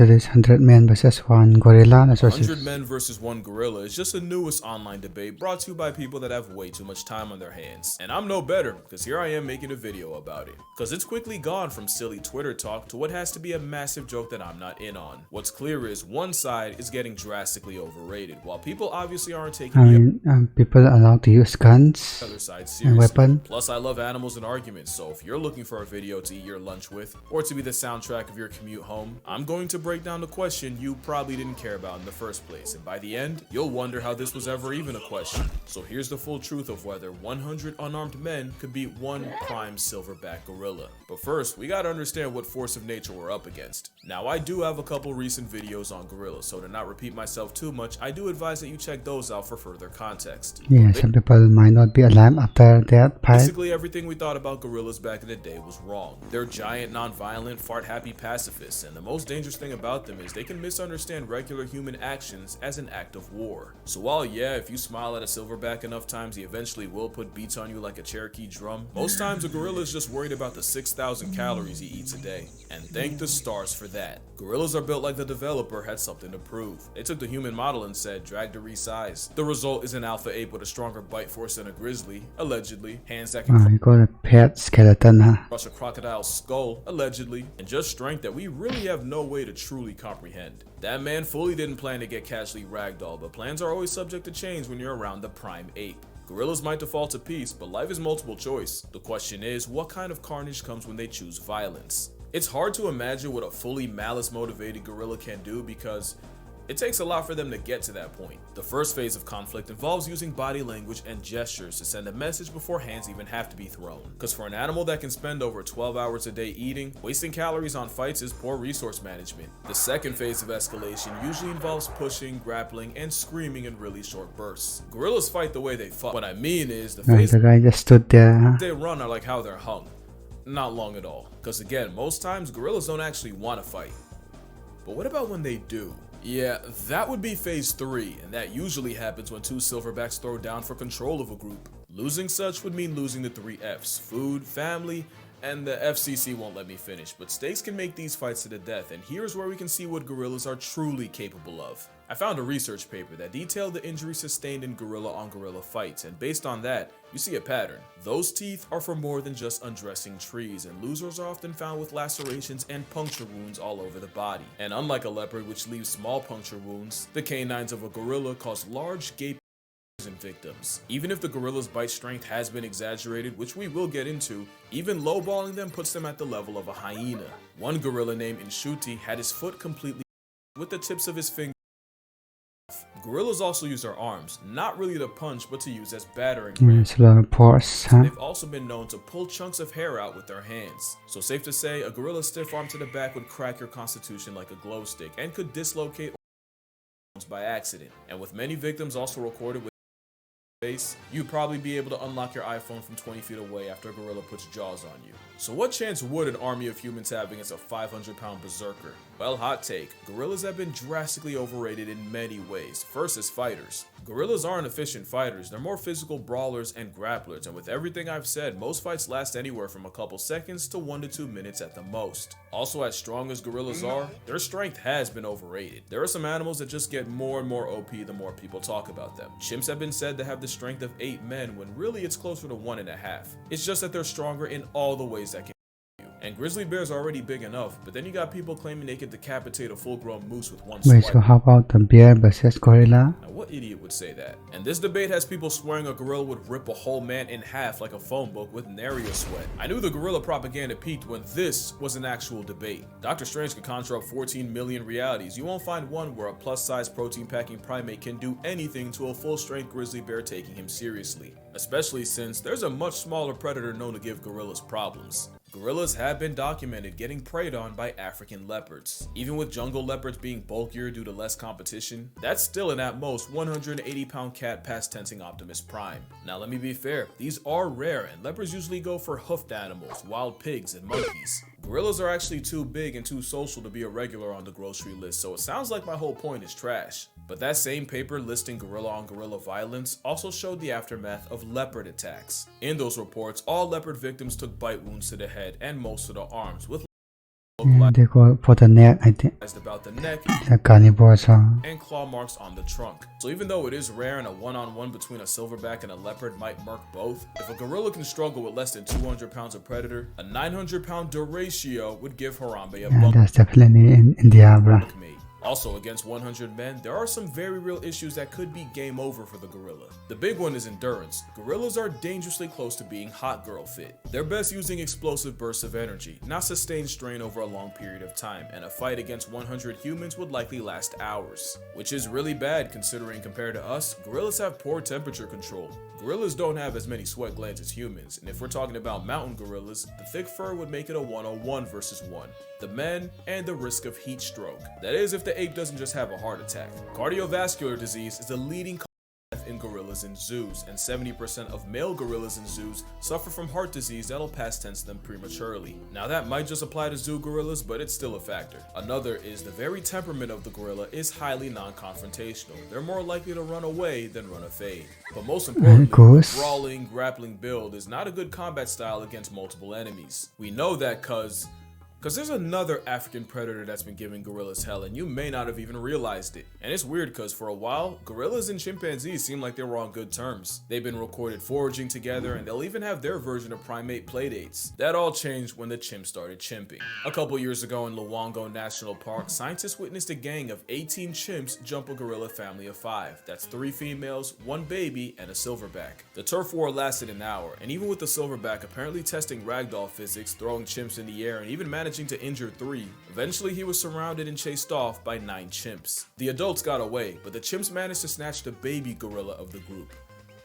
There is 100 men versus 1 gorilla. 100 men versus 1 gorilla is just the newest online debate brought to you by people that have way too much time on their hands. And I'm no better, because here I am making a video about it. Because it's quickly gone from silly Twitter talk to what has to be a massive joke that I'm not in on. What's clear is one side is getting drastically overrated, while people obviously aren't taking people are allowed to use guns other side and seriously. weapons. Plus, I love animals and arguments, so if you're looking for a video to eat your lunch with, or to be the soundtrack of your commute home, I'm going to break down the question you probably didn't care about in the first place, and by the end, you'll wonder how this was ever even a question. So here's the full truth of whether 100 unarmed men could beat one prime silverback gorilla. But first, we gotta understand what force of nature we're up against. Now, I do have a couple recent videos on gorillas, so to not repeat myself too much, I do advise that you check those out for further context. Yeah, some people might not be alive after that fight. Basically, everything we thought about gorillas back in the day was wrong. They're giant, non-violent, fart-happy pacifists, and the most dangerous thing about them is they can misunderstand regular human actions as an act of war. So while yeah, if you smile at a silverback enough times, he eventually will put beats on you like a Cherokee drum, most times a gorilla is just worried about the 6,000 calories he eats a day. And thank the stars for that. Gorillas are built like the developer had something to prove. They took the human model and said, drag to resize. The result is an alpha ape with a stronger bite force than a grizzly, allegedly, hands that can You got a pet skeleton, huh? crush a crocodile's skull, allegedly, and just strength that we really have no way to truly comprehend. That man fully didn't plan to get casually ragdolled, but plans are always subject to change when you're around the prime ape. Gorillas might default to peace, but life is multiple choice. The question is, what kind of carnage comes when they choose violence? It's hard to imagine what a fully malice-motivated gorilla can do because it takes a lot for them to get to that point. The first phase of conflict involves using body language and gestures to send a message before hands even have to be thrown. Because for an animal that can spend over 12 hours a day eating, wasting calories on fights is poor resource management. The second phase of escalation usually involves pushing, grappling, and screaming in really short bursts. Gorillas fight the way they fuck. What I mean is, the phase The guy just stood there, huh? they run are like how they're hung. Not long at all. Because again, most times gorillas don't actually want to fight. But what about when they do? Yeah, that would be phase 3, and that usually happens when two silverbacks throw down for control of a group. Losing such would mean losing the 3 F's: food, family, and the FCC won't let me finish, but stakes can make these fights to the death, and here's where we can see what gorillas are truly capable of. I found a research paper that detailed the injuries sustained in gorilla-on-gorilla fights, and based on that, you see a pattern. Those teeth are for more than just undressing trees, and losers are often found with lacerations and puncture wounds all over the body. And unlike a leopard, which leaves small puncture wounds, the canines of a gorilla cause large gaping in victims. Even if the gorilla's bite strength has been exaggerated, which we will get into, even lowballing them puts them at the level of a hyena. One gorilla named Inshuti had his foot completely with the tips of his fingers. Gorillas also use their arms, not really to punch, but to use as battering rams. It's a lot of pores, huh? They've also been known to pull chunks of hair out with their hands. So safe to say, a gorilla's stiff arm to the back would crack your constitution like a glow stick and could dislocate arms by accident. And with many victims also recorded with face, you'd probably be able to unlock your iPhone from 20 feet away after a gorilla puts jaws on you. So what chance would an army of humans have against a 500-pound berserker? Well, hot take, gorillas have been drastically overrated in many ways. First as fighters. Gorillas aren't efficient fighters, they're more physical brawlers and grapplers, and with everything I've said, most fights last anywhere from a couple seconds to 1 to 2 minutes at the most. Also, as strong as gorillas are, their strength has been overrated. There are some animals that just get more and more OP the more people talk about them. Chimps have been said to have the strength of 8 men when really it's closer to 1.5. It's just that they're stronger in all the ways that can. And grizzly bears are already big enough, but then you got people claiming they can decapitate a full-grown moose with one Wait, swipe. so how about the bear versus gorilla? Now, what idiot would say that? And this debate has people swearing a gorilla would rip a whole man in half like a phone book with nary a sweat. I knew the gorilla propaganda peaked when this was an actual debate. Dr. Strange could conjure up 14 million realities. You won't find one where a plus-size protein-packing primate can do anything to a full-strength grizzly bear taking him seriously. Especially since there's a much smaller predator known to give gorillas problems. Gorillas have been documented getting preyed on by African leopards. Even with jungle leopards being bulkier due to less competition, that's still an at most 180-pound cat past tensing Optimus Prime. Now let me be fair, these are rare and leopards usually go for hoofed animals, wild pigs, and monkeys. Gorillas are actually too big and too social to be a regular on the grocery list, so it sounds like my whole point is trash. But that same paper listing gorilla-on-gorilla violence also showed the aftermath of leopard attacks. In those reports, all leopard victims took bite wounds to the head and most of the arms, with Yeah, they go for the neck, I think. about the neck The carnivores are. and claw marks on the trunk. So even though it is rare and a one-on-one between a silverback and a leopard might mark both, if a gorilla can struggle with less than 200 pounds of predator, a 900-pound deratio would give Harambe a Yeah, that's definitely in India, bro. mate. Also, against 100 men, there are some very real issues that could be game over for the gorilla. The big one is endurance. Gorillas are dangerously close to being hot girl fit. They're best using explosive bursts of energy, not sustained strain over a long period of time, and a fight against 100 humans would likely last hours. Which is really bad considering compared to us, gorillas have poor temperature control. Gorillas don't have as many sweat glands as humans, and if we're talking about mountain gorillas, the thick fur would make it a 101 versus 1. The men, and the risk of heat stroke. That is if the ape doesn't just have a heart attack. Cardiovascular disease is the leading cause of death in gorillas in zoos, and 70% of male gorillas in zoos suffer from heart disease that'll past tense them prematurely. Now that might just apply to zoo gorillas, but it's still a factor. Another is the very temperament of the gorilla is highly non-confrontational. They're more likely to run away than run a fade. But most importantly, the brawling, grappling build is not a good combat style against multiple enemies. We know that cause there's another African predator that's been giving gorillas hell, and you may not have even realized it. And it's weird because for a while, gorillas and chimpanzees seem like they were on good terms. They've been recorded foraging together, and they'll even have their version of primate playdates. That all changed when the chimps started chimping. A couple years ago in Luongo National Park, scientists witnessed a gang of 18 chimps jump a gorilla family of 5. That's 3 females, 1 baby, and a silverback. The turf war lasted an hour, and even with the silverback apparently testing ragdoll physics, throwing chimps in the air, and even managing to injure 3. Eventually, he was surrounded and chased off by 9 chimps. The adults got away, but the chimps managed to snatch the baby gorilla of the group,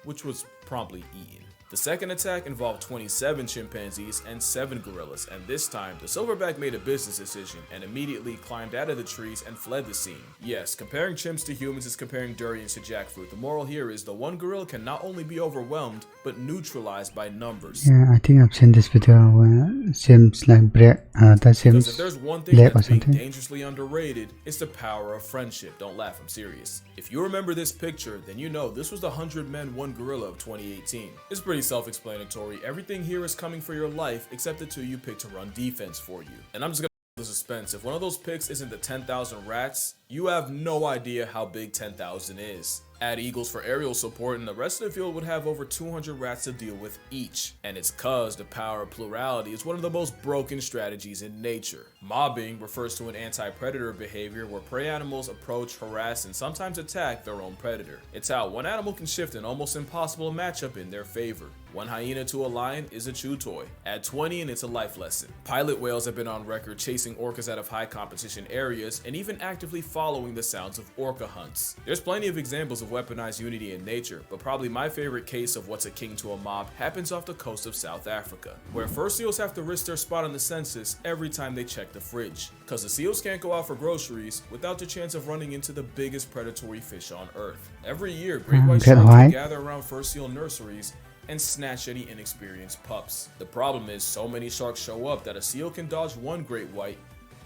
which was promptly eaten. The second attack involved 27 chimpanzees and 7 gorillas, and this time, the silverback made a business decision and immediately climbed out of the trees and fled the scene. Yes, comparing chimps to humans is comparing durians to jackfruit. The moral here is the one gorilla can not only be overwhelmed, but neutralized by numbers. Yeah, I think I've seen this video where it seems like break, that seems Because if there's one thing that's being dangerously underrated, it's the power of friendship. Don't laugh, I'm serious. If you remember this picture, then you know this was the 100 Men 1 Gorilla of 2018. It's pretty self-explanatory. Everything here is coming for your life except the 2 you picked to run defense for you. And I'm just gonna the suspense. If one of those picks isn't the 10,000 rats, you have no idea how big 10,000 is. Add eagles for aerial support and the rest of the field would have over 200 rats to deal with each. And it's cause the power of plurality is one of the most broken strategies in nature. Mobbing refers to an anti-predator behavior where prey animals approach, harass, and sometimes attack their own predator. It's how one animal can shift an almost impossible matchup in their favor. One hyena to a lion is a chew toy. Add 20 and it's a life lesson. Pilot whales have been on record chasing orcas out of high competition areas and even actively following the sounds of orca hunts. There's plenty of examples of weaponized unity in nature, but probably my favorite case of what's akin to a mob happens off the coast of South Africa, where fur seals have to risk their spot on the census every time they check the fridge. Cause the seals can't go out for groceries without the chance of running into the biggest predatory fish on earth. Every year, great white sharks gather around fur seal nurseries and snatch any inexperienced pups. The problem is so many sharks show up that a seal can dodge one great white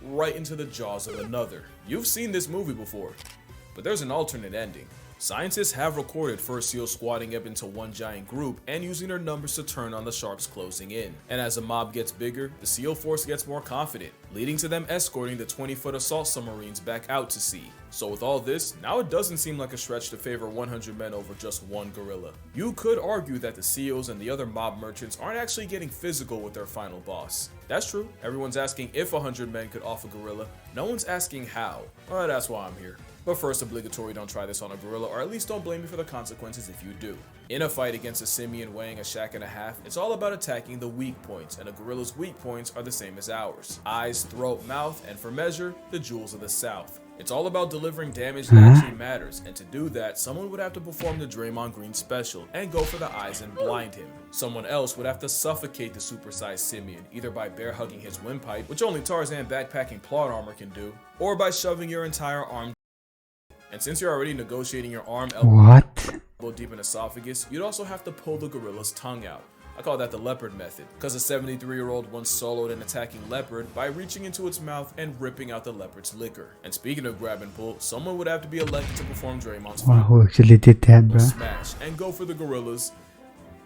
right into the jaws of another. You've seen this movie before, but there's an alternate ending. Scientists have recorded fur seals squatting up into one giant group and using their numbers to turn on the sharks closing in. And as the mob gets bigger, the seal force gets more confident, leading to them escorting the 20-foot assault submarines back out to sea. So with all this, now it doesn't seem like a stretch to favor 100 men over just one gorilla. You could argue that the seals and the other mob merchants aren't actually getting physical with their final boss. That's true, everyone's asking if 100 men could off a gorilla, no one's asking how. Well, that's why I'm here. But first, obligatory, don't try this on a gorilla, or at least don't blame me for the consequences if you do. In a fight against a simian weighing a shack and a half, it's all about attacking the weak points, and a gorilla's weak points are the same as ours. Eyes, throat, mouth, and for measure, the jewels of the south. It's all about delivering damage that actually matters, and to do that, someone would have to perform the Draymond Green special and go for the eyes and blind him. Someone else would have to suffocate the supersized simian, either by bear hugging his windpipe, which only Tarzan backpacking plot armor can do, or by shoving your entire arm. And since you're already negotiating your arm elbow deep in esophagus, you'd also have to pull the gorilla's tongue out. I call that the leopard method, because a 73-year-old once soloed an attacking leopard by reaching into its mouth and ripping out the leopard's liquor. And speaking of grab and pull, someone would have to be elected to perform Draymond's who actually did that, bro? Smash and go for the gorilla's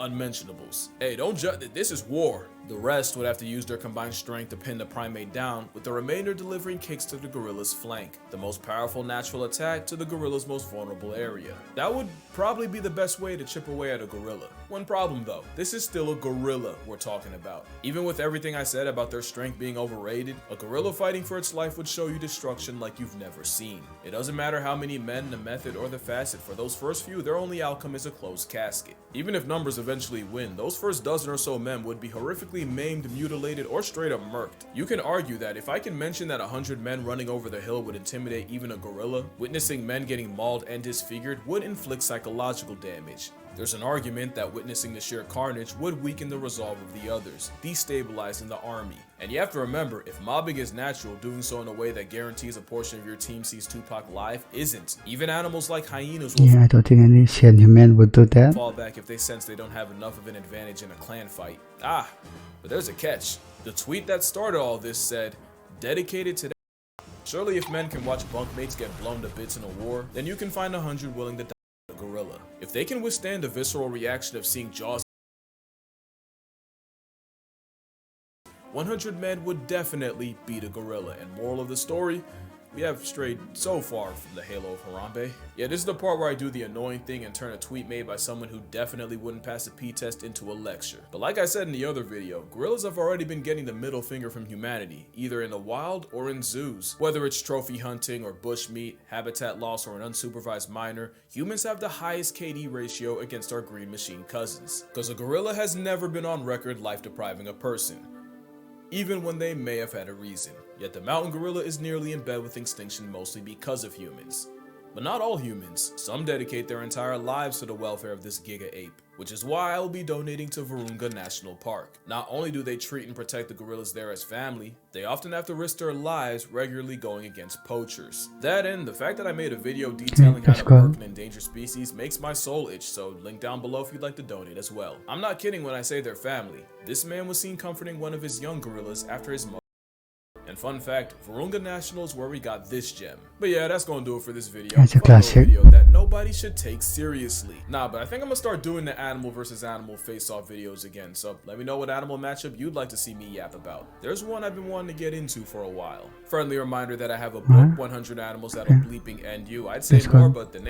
unmentionables. Hey, don't judge. This is war. The rest would have to use their combined strength to pin the primate down, with the remainder delivering kicks to the gorilla's flank, the most powerful natural attack to the gorilla's most vulnerable area. That would probably be the best way to chip away at a gorilla. One problem though, this is still a gorilla we're talking about. Even with everything I said about their strength being overrated, a gorilla fighting for its life would show you destruction like you've never seen. It doesn't matter how many men, the method, or the facet, for those first few, their only outcome is a closed casket. Even if numbers eventually win, those first dozen or so men would be horrifically maimed, mutilated, or straight up murked. You can argue that if I can mention that 100 men running over the hill would intimidate even a gorilla, witnessing men getting mauled and disfigured would inflict psychological damage. There's an argument that witnessing the sheer carnage would weaken the resolve of the others, destabilizing the army. And you have to remember, if mobbing is natural, doing so in a way that guarantees a portion of your team sees Tupac live isn't. Even animals like hyenas will Yeah, I don't think any sane human would do that. fall back if they sense they don't have enough of an advantage in a clan fight. But there's a catch. The tweet that started all this said, "Dedicated to that." Surely if men can watch bunkmates get blown to bits in a war, then you can find 100 willing to die for a gorilla. If they can withstand the visceral reaction of seeing jaws, 100 men would definitely beat a gorilla. And moral of the story, we have strayed so far from the halo of Harambe. Yeah, this is the part where I do the annoying thing and turn a tweet made by someone who definitely wouldn't pass a P-test into a lecture. But like I said in the other video, gorillas have already been getting the middle finger from humanity, either in the wild or in zoos. Whether it's trophy hunting or bushmeat, habitat loss, or an unsupervised minor, humans have the highest KD ratio against our green machine cousins. Because a gorilla has never been on record life depriving a person, even when they may have had a reason. Yet the mountain gorilla is nearly in bed with extinction mostly because of humans. But not all humans. Some dedicate their entire lives to the welfare of this giga ape, which is why I will be donating to Virunga National Park. Not only do they treat and protect the gorillas there as family, they often have to risk their lives regularly going against poachers. That and the fact that I made a video detailing how to work an endangered species makes my soul itch, so link down below if you'd like to donate as well. I'm not kidding when I say they're family. This man was seen comforting one of his young gorillas after his mother. And fun fact, Virunga National is where we got this gem. But yeah, that's gonna do it for this video. It's a classic video that nobody should take seriously. Nah, but I think I'm gonna start doing the animal versus animal face-off videos again. So let me know what animal matchup you'd like to see me yap about. There's one I've been wanting to get into for a while. Friendly reminder that I have a book, 100 Animals That'll Bleeping End You. I'd say more, but the